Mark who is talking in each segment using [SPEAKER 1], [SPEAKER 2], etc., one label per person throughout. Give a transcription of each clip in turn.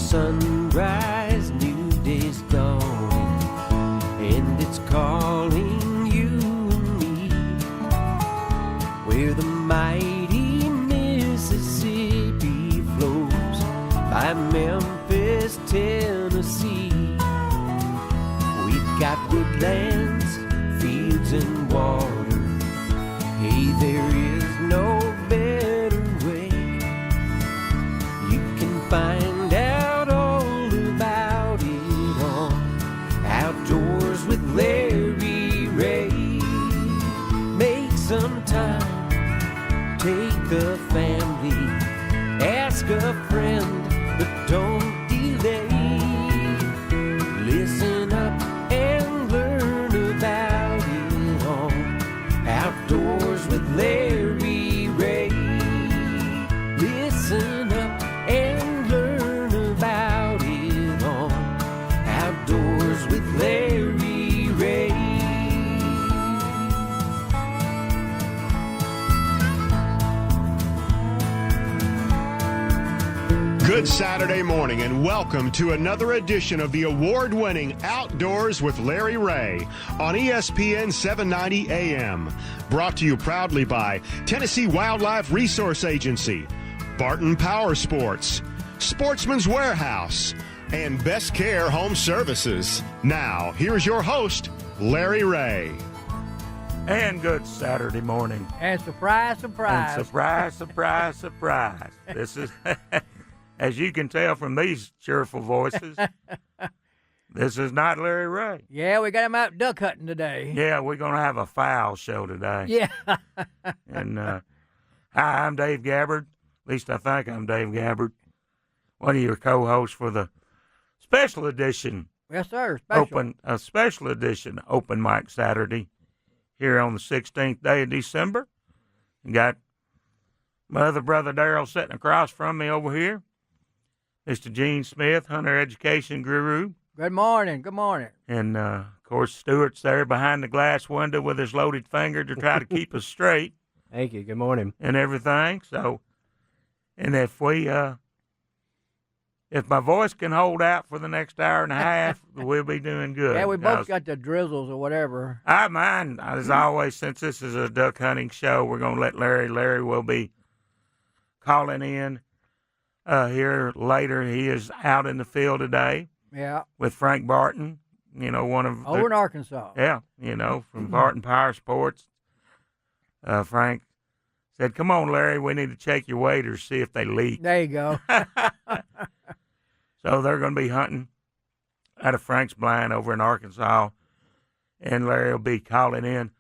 [SPEAKER 1] sunrise, new day's dawning, and it's calling you and me, where the mighty Mississippi flows by Memphis, Tennessee. We've got woodlands, fields, and water. Hey, there is no better way. You can find out all about it on Outdoors with Larry Ray. Make some time, take the family, ask a friend, but don't delay. Listen up and learn about it on Outdoors with Larry Ray. Listen up and learn about it on Outdoors with Larry Ray.
[SPEAKER 2] Good Saturday morning and welcome to another edition of the award-winning Outdoors with Larry Ray on ESPN 790 AM. Brought to you proudly by Tennessee Wildlife Resource Agency, Barton Power Sports, Sportsman's Warehouse, and Best Care Home Services. Now, here's your host, Larry Ray.
[SPEAKER 3] And good Saturday morning.
[SPEAKER 4] And surprise, surprise.
[SPEAKER 3] And surprise, surprise, surprise. This is, as you can tell from these cheerful voices, this is not Larry Ray.
[SPEAKER 4] Yeah, we got him out duck hunting today.
[SPEAKER 3] Yeah, we're going to have a fowl show today.
[SPEAKER 4] Yeah.
[SPEAKER 3] And hi, I'm Dave Gabbard. At least I think I'm Dave Gabbard, one of your co-hosts for the special edition.
[SPEAKER 4] Yes, sir. Special.
[SPEAKER 3] Special edition Open Mic Saturday here on the 16th day of December. You got my other brother Daryl sitting across from me over here. Mr. Gene Smith, Hunter Education Guru.
[SPEAKER 4] Good morning. Good morning.
[SPEAKER 3] And, of course, Stuart's there behind the glass window with his loaded finger to try to keep us straight.
[SPEAKER 5] Thank you. Good morning.
[SPEAKER 3] And everything. So, and if my voice can hold out for the next hour and a half, we'll be doing good.
[SPEAKER 4] Yeah, we both got the drizzles or whatever.
[SPEAKER 3] I mind, as always, since this is a duck hunting show, we're going to let Larry. Larry will be calling in here later. He is out in the field today.
[SPEAKER 4] Yeah.
[SPEAKER 3] With Frank Barton, one of
[SPEAKER 4] over in Arkansas.
[SPEAKER 3] Yeah, from Barton Power Sports. Frank said, "Come on, Larry, we need to check your waders, see if they leak."
[SPEAKER 4] There you go.
[SPEAKER 3] So they're going to be hunting out of Frank's blind over in Arkansas, and Larry will be calling in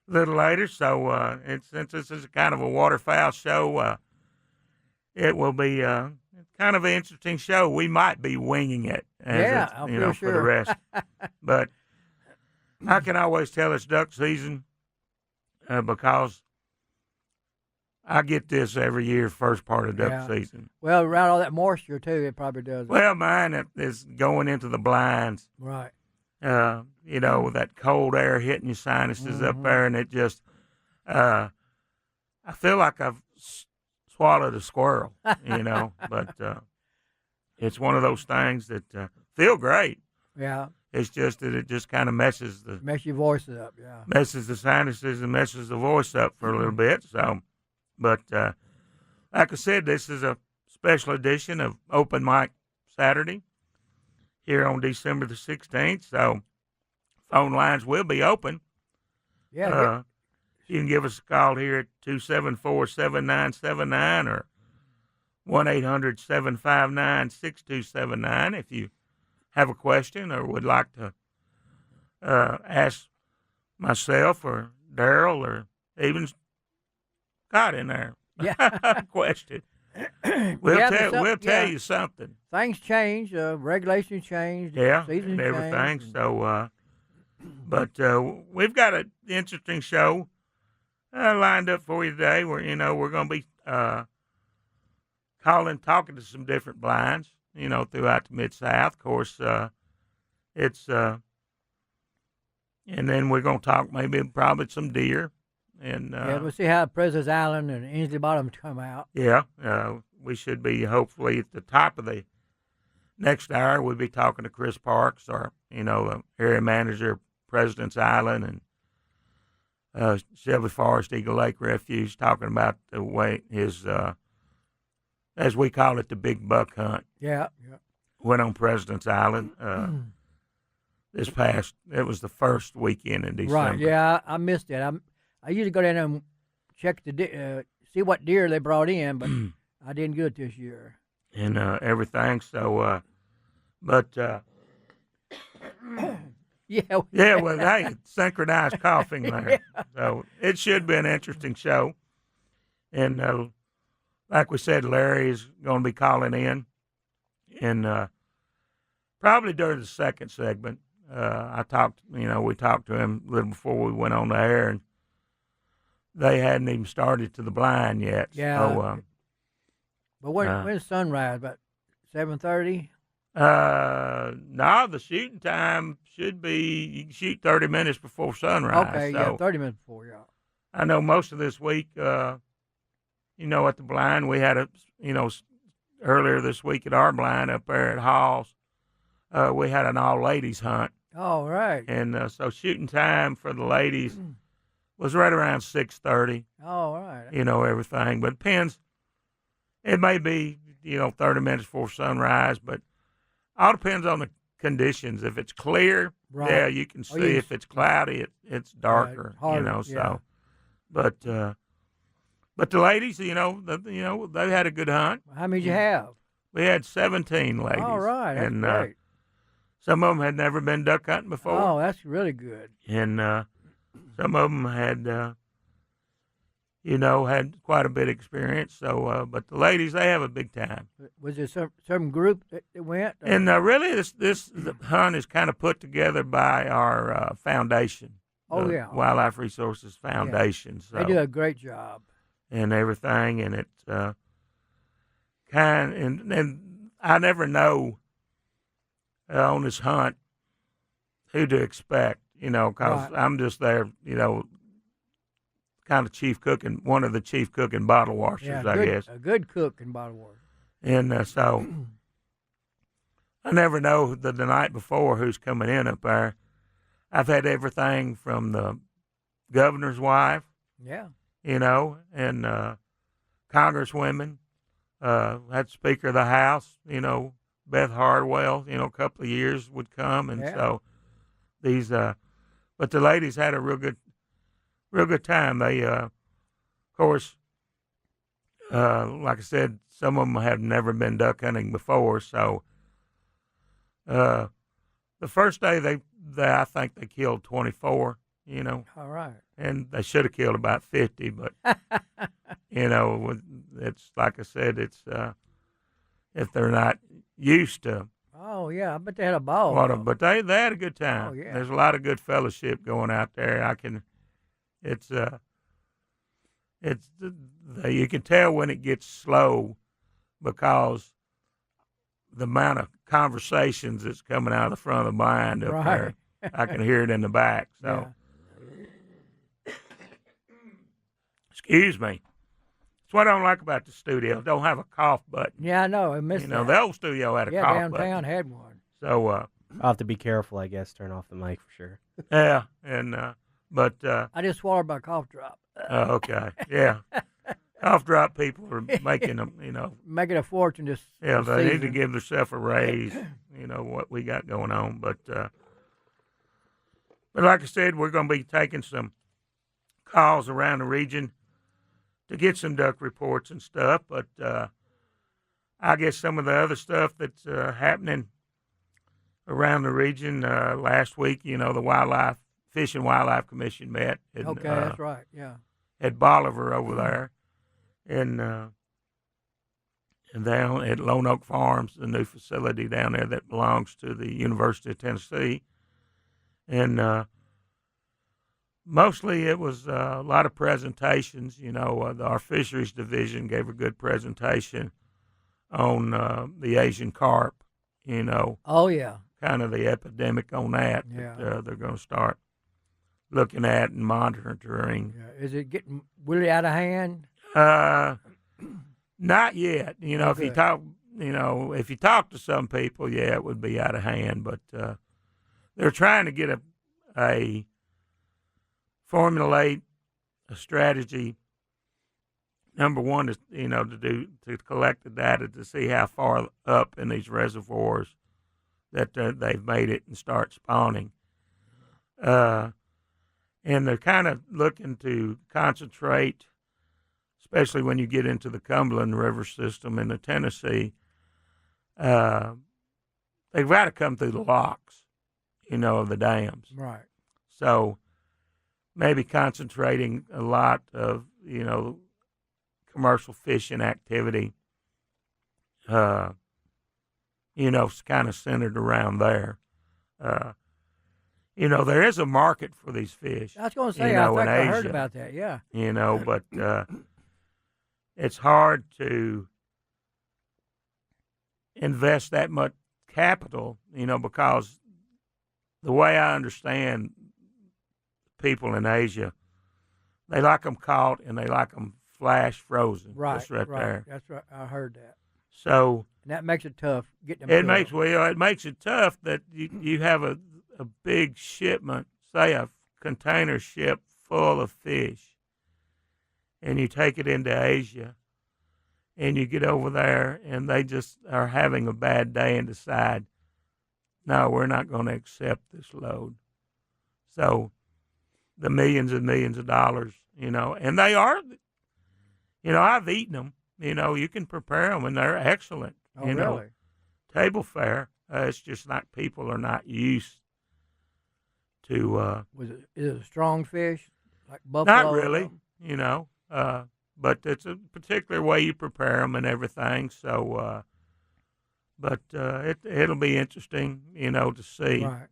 [SPEAKER 3] a little later. So since this is kind of a waterfowl show, it will be kind of an interesting show. We might be winging it,
[SPEAKER 4] sure.
[SPEAKER 3] for the rest. But I can always tell it's duck season because I get this every year, first part of duck season.
[SPEAKER 4] Well, around all that moisture, too, it probably does.
[SPEAKER 3] Well, mine is going into the blinds.
[SPEAKER 4] Right.
[SPEAKER 3] With that cold air hitting your sinuses up there, and it just, I feel like I've swallowed a squirrel, but it's one of those things that feel great.
[SPEAKER 4] Yeah.
[SPEAKER 3] It's just that it just kind of messes
[SPEAKER 4] your voice up, yeah.
[SPEAKER 3] Messes the sinuses and messes the voice up for a little bit. So, but like I said, this is a special edition of Open Mic Saturday here on December the 16th. So, phone lines will be open.
[SPEAKER 4] Yeah.
[SPEAKER 3] You can give us a call here at 274-7979 or 1-800-759-6279 if you have a question or would like to ask myself or Daryl or even Scott in there a question. We'll tell you something.
[SPEAKER 4] Things change, regulations change, seasons
[SPEAKER 3] and everything.
[SPEAKER 4] Change.
[SPEAKER 3] So, but we've got an interesting show lined up for you today. We're going to be talking to some different blinds, throughout the Mid-South. Of course, it's and then we're going to talk probably some deer. And
[SPEAKER 4] we'll see how President's Island and Ainsley Bottom come out.
[SPEAKER 3] Yeah, we should be hopefully at the top of the next hour, we'll be talking to Chris Parks, our, the area manager of President's Island, and Shelby Forest Eagle Lake Refuge, talking about the way his, as we call it, the big buck hunt.
[SPEAKER 4] Yeah.
[SPEAKER 3] Went on President's Island it was the first weekend in December.
[SPEAKER 4] Right, yeah, I missed it. I usually go down there and check see what deer they brought in, but I didn't do it this year.
[SPEAKER 3] And everything, so,
[SPEAKER 4] Yeah.
[SPEAKER 3] yeah, well, hey, synchronized coughing there.
[SPEAKER 4] Yeah.
[SPEAKER 3] So it should be an interesting show. And like we said, Larry is going to be calling in. And probably during the second segment, we talked to him a little before we went on the air, and they hadn't even started to the blind yet.
[SPEAKER 4] Yeah.
[SPEAKER 3] So,
[SPEAKER 4] but when's sunrise? About 7:30?
[SPEAKER 3] No, the shooting time should be, you can shoot 30 minutes before sunrise.
[SPEAKER 4] Okay,
[SPEAKER 3] so
[SPEAKER 4] yeah, 30 minutes before, yeah.
[SPEAKER 3] I know most of this week, at the blind, we had earlier this week at our blind up there at Hall's, we had an all-ladies hunt.
[SPEAKER 4] Oh, right.
[SPEAKER 3] And so shooting time for the ladies was right around 6:30.
[SPEAKER 4] Oh, right.
[SPEAKER 3] Everything. But it depends. It may be, 30 minutes before sunrise, but all depends on the conditions. If it's clear,
[SPEAKER 4] Right.
[SPEAKER 3] yeah, you can see. If it's cloudy, it's darker,
[SPEAKER 4] harder,
[SPEAKER 3] so.
[SPEAKER 4] yeah.
[SPEAKER 3] But the ladies, they had a good hunt.
[SPEAKER 4] How many did you have?
[SPEAKER 3] We had 17 ladies.
[SPEAKER 4] All right, that's
[SPEAKER 3] and
[SPEAKER 4] great.
[SPEAKER 3] some of them had never been duck hunting before.
[SPEAKER 4] Oh, that's really good.
[SPEAKER 3] And some of them had, had quite a bit of experience. So, but the ladies, they have a big time.
[SPEAKER 4] Was there some group that went?
[SPEAKER 3] And really, this hunt is kind of put together by our foundation.
[SPEAKER 4] Oh, yeah.
[SPEAKER 3] Wildlife Resources Foundation.
[SPEAKER 4] Yeah.
[SPEAKER 3] So,
[SPEAKER 4] they do a great job.
[SPEAKER 3] And everything, and it's and I never know on this hunt who to expect, because
[SPEAKER 4] Right.
[SPEAKER 3] I'm just there, kind of chief cooking, one of the chief cooking bottle washers,
[SPEAKER 4] Yeah,
[SPEAKER 3] I guess.
[SPEAKER 4] A good cook in bottle water.
[SPEAKER 3] And so I never know the night before who's coming in up there. I've had everything from the governor's wife,
[SPEAKER 4] Yeah.
[SPEAKER 3] and congresswomen, had Speaker of the House, Beth Hardwell, a couple of years would come. And
[SPEAKER 4] Yeah.
[SPEAKER 3] so these, but the ladies had a real good time. They, of course, like I said, some of them have never been duck hunting before. So, the first day I think they killed 24,
[SPEAKER 4] All right.
[SPEAKER 3] and they should have killed about 50, but it's like I said, it's if they're not used to
[SPEAKER 4] Oh, yeah. I bet they had a ball.
[SPEAKER 3] water,
[SPEAKER 4] though.
[SPEAKER 3] but they had a good time.
[SPEAKER 4] Oh, yeah.
[SPEAKER 3] There's a lot of good fellowship going out there. You can tell when it gets slow because the amount of conversations that's coming out of the front of the blind up
[SPEAKER 4] Right.
[SPEAKER 3] there. I can hear it in the back. So, Excuse me. That's what I don't like about the studio. It don't have a cough button.
[SPEAKER 4] Yeah, I know. I missed that.
[SPEAKER 3] The old studio had a
[SPEAKER 4] Yeah,
[SPEAKER 3] cough
[SPEAKER 4] downtown
[SPEAKER 3] button.
[SPEAKER 4] had one.
[SPEAKER 3] So,
[SPEAKER 5] I'll have to be careful, I guess, turn off the mic for sure.
[SPEAKER 3] yeah, and but
[SPEAKER 4] I just swallowed my cough drop.
[SPEAKER 3] okay, yeah. Cough drop people are making them,
[SPEAKER 4] Making a fortune this
[SPEAKER 3] yeah,
[SPEAKER 4] this
[SPEAKER 3] they need to
[SPEAKER 4] season.
[SPEAKER 3] give themselves a raise, what we got going on. But like I said, we're going to be taking some calls around the region to get some duck reports and stuff. But I guess some of the other stuff that's happening around the region last week, the Fish and Wildlife Commission met.
[SPEAKER 4] Okay, that's right. Yeah.
[SPEAKER 3] At Bolivar over there, and down at Lone Oak Farms, the new facility down there that belongs to the University of Tennessee, and mostly it was a lot of presentations. Our fisheries division gave a good presentation on the Asian carp.
[SPEAKER 4] Oh, yeah.
[SPEAKER 3] Kind of the epidemic on that.
[SPEAKER 4] Yeah.
[SPEAKER 3] That they're going to start looking at and monitoring.
[SPEAKER 4] Yeah. Is it getting really out of hand?
[SPEAKER 3] Not yet. If you
[SPEAKER 4] Okay.
[SPEAKER 3] talk, if you talk to some people, yeah, it would be out of hand. But they're trying to get a formulate a strategy. Number one is to collect the data to see how far up in these reservoirs that they've made it and start spawning. And they're kind of looking to concentrate, especially when you get into the Cumberland River system in the Tennessee. They've got to come through the locks, of the dams.
[SPEAKER 4] Right.
[SPEAKER 3] So maybe concentrating a lot of, commercial fishing activity, kind of centered around there. There is a market for these fish.
[SPEAKER 4] I was going to say, I think I heard
[SPEAKER 3] Asia,
[SPEAKER 4] about that, yeah.
[SPEAKER 3] But it's hard to invest that much capital, because the way I understand people in Asia, they like them caught and they like them flash frozen.
[SPEAKER 4] Right,
[SPEAKER 3] just right there.
[SPEAKER 4] That's right. I heard that.
[SPEAKER 3] So
[SPEAKER 4] and that makes it tough getting them.
[SPEAKER 3] It makes it tough that you have a big shipment, say a container ship full of fish, and you take it into Asia, and you get over there, and they just are having a bad day and decide, no, we're not going to accept this load. So the millions and millions of dollars, and they are, I've eaten them. You can prepare them, and they're excellent.
[SPEAKER 4] Oh, really?
[SPEAKER 3] Table fare. It's just like people are not used to.
[SPEAKER 4] Is it a strong fish, like buffalo?
[SPEAKER 3] Not really, but it's a particular way you prepare them and everything. So, it'll be interesting, to see.
[SPEAKER 4] Right.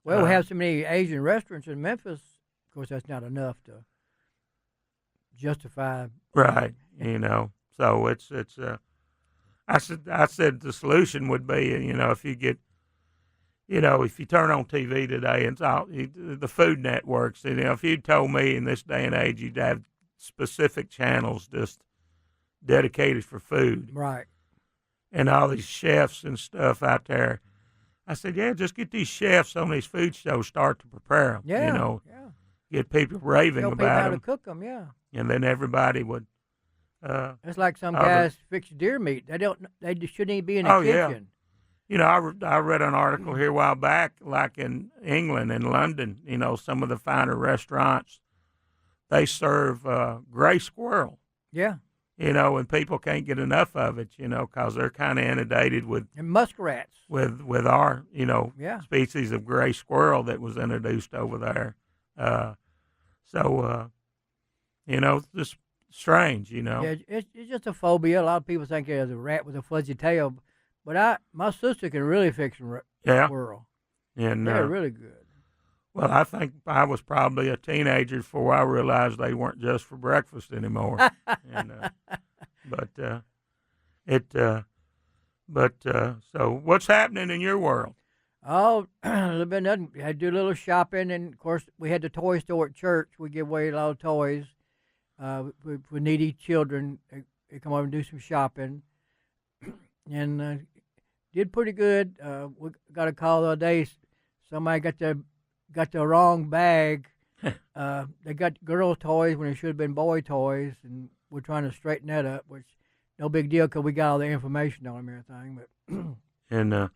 [SPEAKER 4] Well, we have so many Asian restaurants in Memphis. Of course, that's not enough to justify.
[SPEAKER 3] Right. So it's. I said the solution would be, if you get, if you turn on TV today and it's all the food networks, if you told me in this day and age you'd have specific channels just dedicated for food,
[SPEAKER 4] right,
[SPEAKER 3] and all these chefs and stuff out there, I said, yeah, just get these chefs on these food shows, start to prepare them,
[SPEAKER 4] yeah.
[SPEAKER 3] Get people raving
[SPEAKER 4] Tell
[SPEAKER 3] about
[SPEAKER 4] people how
[SPEAKER 3] them,
[SPEAKER 4] to cook them, yeah.
[SPEAKER 3] And then everybody would.
[SPEAKER 4] It's like some guys fix deer meat. They shouldn't even be in the kitchen.
[SPEAKER 3] Yeah. I read an article here a while back, like in England and London, some of the finer restaurants, they serve gray squirrel.
[SPEAKER 4] Yeah.
[SPEAKER 3] And people can't get enough of it, because they're kind of inundated with
[SPEAKER 4] and muskrats.
[SPEAKER 3] With our,
[SPEAKER 4] yeah,
[SPEAKER 3] species of gray squirrel that was introduced over there. Just strange,
[SPEAKER 4] Yeah, it's just a phobia. A lot of people think there's a rat with a fuzzy tail, but my sister can really fix a squirrel.
[SPEAKER 3] And
[SPEAKER 4] they're really good.
[SPEAKER 3] Well, I think I was probably a teenager before I realized they weren't just for breakfast anymore. So what's happening in your world?
[SPEAKER 4] Oh, a little bit nothing. I do a little shopping, and of course we had the toy store at church. We give away a lot of toys for needy children. They come over and do some shopping, and did pretty good. We got a call the other day. Somebody got the wrong bag. They got girl toys when it should have been boy toys, and we're trying to straighten that up. Which no big deal because we got all the information on them and everything. But
[SPEAKER 3] and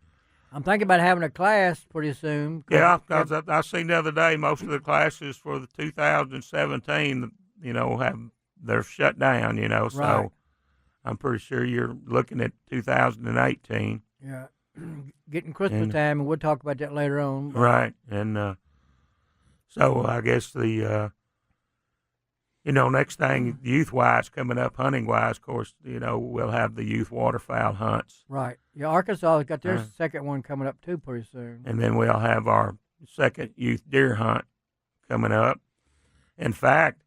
[SPEAKER 4] I'm thinking about having a class pretty soon.
[SPEAKER 3] Yeah, because I seen the other day most of the classes for the 2017, they're shut down, so
[SPEAKER 4] right.
[SPEAKER 3] I'm pretty sure you're looking at 2018.
[SPEAKER 4] Yeah, getting Christmas time, and we'll talk about that later on.
[SPEAKER 3] Right, and so I guess the next thing youth-wise coming up, hunting-wise, of course, we'll have the youth waterfowl hunts.
[SPEAKER 4] Right. Yeah, Arkansas has got their second one coming up, too, pretty soon.
[SPEAKER 3] And then we'll have our second youth deer hunt coming up. In fact,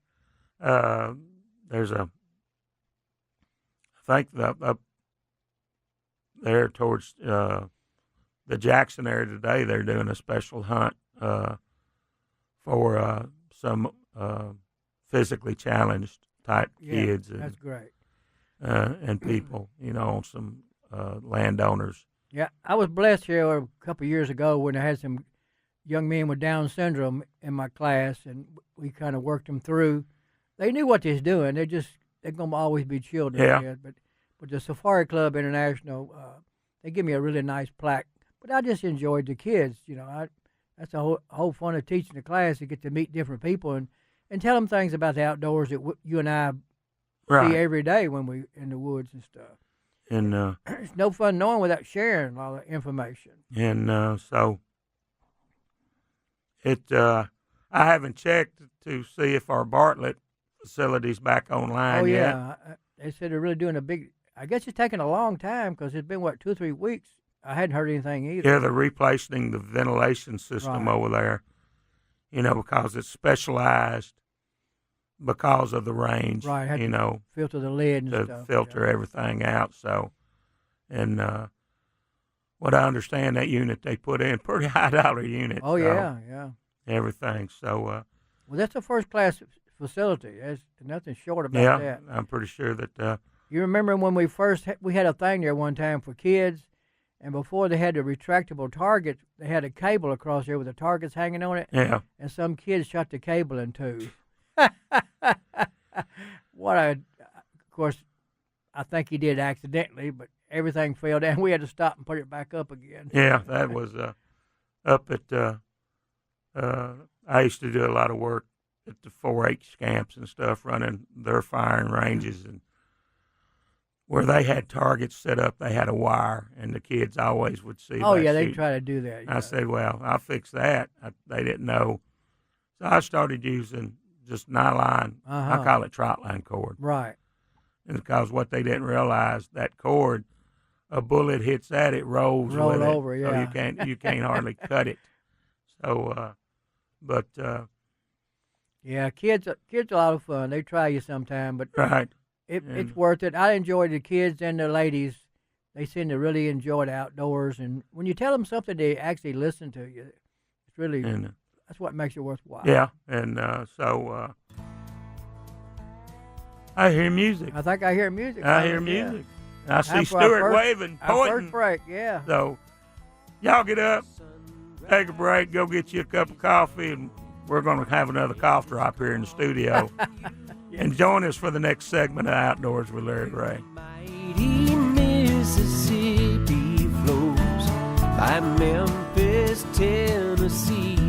[SPEAKER 3] there's I think up there towards the Jackson area today, they're doing a special hunt for some physically challenged type kids.
[SPEAKER 4] That's great.
[SPEAKER 3] And people, on some landowners.
[SPEAKER 4] Yeah, I was blessed here a couple of years ago when I had some young men with Down syndrome in my class, and we kind of worked them through. They knew what they was doing. They're going to always be children.
[SPEAKER 3] Yeah.
[SPEAKER 4] But the Safari Club International, they give me a really nice plaque. But I just enjoyed the kids. That's the whole fun of teaching the class, to get to meet different people and tell them things about the outdoors that you and I
[SPEAKER 3] Right.
[SPEAKER 4] see every day when we in the woods and stuff.
[SPEAKER 3] And
[SPEAKER 4] It's no fun knowing without sharing all the information.
[SPEAKER 3] so I haven't checked to see if our Bartlett facility's back online
[SPEAKER 4] Oh
[SPEAKER 3] yet.
[SPEAKER 4] yeah, they said they're really doing a big. I guess it's taking a long time because it's been 2 or 3 weeks. I hadn't heard anything either.
[SPEAKER 3] Yeah, they're replacing the ventilation system
[SPEAKER 4] Right.
[SPEAKER 3] over there. Because it's specialized because of the range.
[SPEAKER 4] Right, had to filter the lid and
[SPEAKER 3] to
[SPEAKER 4] stuff.
[SPEAKER 3] filter everything out. So, and what I understand, that unit they put in, pretty high dollar unit.
[SPEAKER 4] Oh
[SPEAKER 3] so
[SPEAKER 4] yeah.
[SPEAKER 3] everything. So
[SPEAKER 4] Well, that's a first class facility. There's nothing short about
[SPEAKER 3] yeah,
[SPEAKER 4] that.
[SPEAKER 3] I'm pretty sure that.
[SPEAKER 4] You remember when we first we had a thing there one time for kids, and before they had the retractable targets, they had a cable across there with the targets hanging on it,
[SPEAKER 3] Yeah,
[SPEAKER 4] and some kids shot the cable in two. Of course, I think he did accidentally, but everything fell down. We had to stop and put it back up again.
[SPEAKER 3] yeah, that was up at. I used to do a lot of work at the 4-H camps and stuff, running their firing ranges, and where they had targets set up, they had a wire, and the kids always would see.
[SPEAKER 4] Oh
[SPEAKER 3] that
[SPEAKER 4] yeah, they
[SPEAKER 3] shooting.
[SPEAKER 4] try to do that.
[SPEAKER 3] I
[SPEAKER 4] yeah.
[SPEAKER 3] said, well, I'll fix that. They didn't know. So I started using just nylon.
[SPEAKER 4] Uh-huh.
[SPEAKER 3] I call it trot line cord.
[SPEAKER 4] Right.
[SPEAKER 3] And because what they didn't realize, that cord, a bullet hits that, it rolls
[SPEAKER 4] Roll
[SPEAKER 3] with
[SPEAKER 4] over,
[SPEAKER 3] it. So
[SPEAKER 4] yeah.
[SPEAKER 3] you can't hardly cut it. So,
[SPEAKER 4] Yeah, kids are a lot of fun. They try you sometime, but
[SPEAKER 3] right.
[SPEAKER 4] it's worth it. I enjoy the kids and the ladies. They seem to really enjoy the outdoors, and when you tell them something, they actually listen to you. It's really
[SPEAKER 3] And
[SPEAKER 4] that's what makes it worthwhile.
[SPEAKER 3] yeah, and so I hear music.
[SPEAKER 4] I think I hear music.
[SPEAKER 3] I hear
[SPEAKER 4] yeah.
[SPEAKER 3] music. I see
[SPEAKER 4] Time for our
[SPEAKER 3] Stuart
[SPEAKER 4] first-
[SPEAKER 3] waving,
[SPEAKER 4] Our
[SPEAKER 3] pointing.
[SPEAKER 4] first break, yeah.
[SPEAKER 3] So, y'all get up, take a break, go get you a cup of coffee, and we're going to have another cough drop here in the studio. And join us for the next segment of Outdoors with Larry Ray.
[SPEAKER 1] Mighty Mississippi flows by Memphis, Tennessee.